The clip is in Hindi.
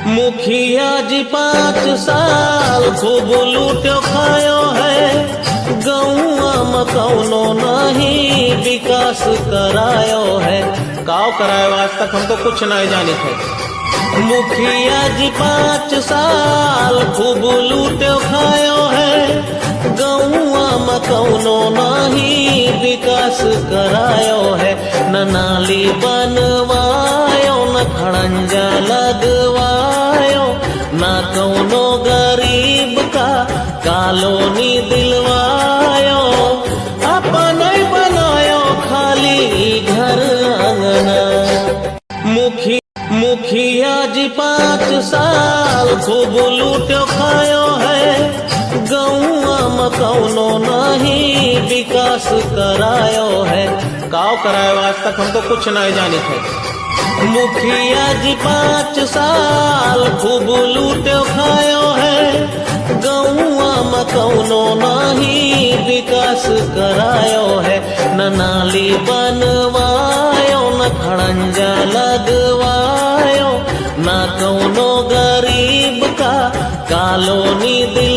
मुखिया जी 5 साल खूब लूट्यो खायो है, गौआ में कौनो नहीं विकास करायो है। काव करायो आज तक हम तो कुछ नहीं जानी थे। मुखिया जी 5 साल खूब लूट्यो खायो है, गौआ में कौनो नहीं विकास करायो है। न नाली बनवायो न खड़ंजा लगवायो, न कौनो गरीब का कॉलोनी दिलवायो। अपन बनायो खाली घर आंगना। मुखिया जी 5 साल खूब लूट्यो खायो है, गौआ में कौनो नहीं विकास करायो है। काव करायो आज तक हम तो कुछ नहीं जानी थे। मुखिया जी 5 साल खूब लूट्यो खायो है, गौआ में कौनो नहीं विकास करायो है। न नाली बनवायो न खड़ंजा लगवायो, न कौनो गरीब का कॉलोनी दिल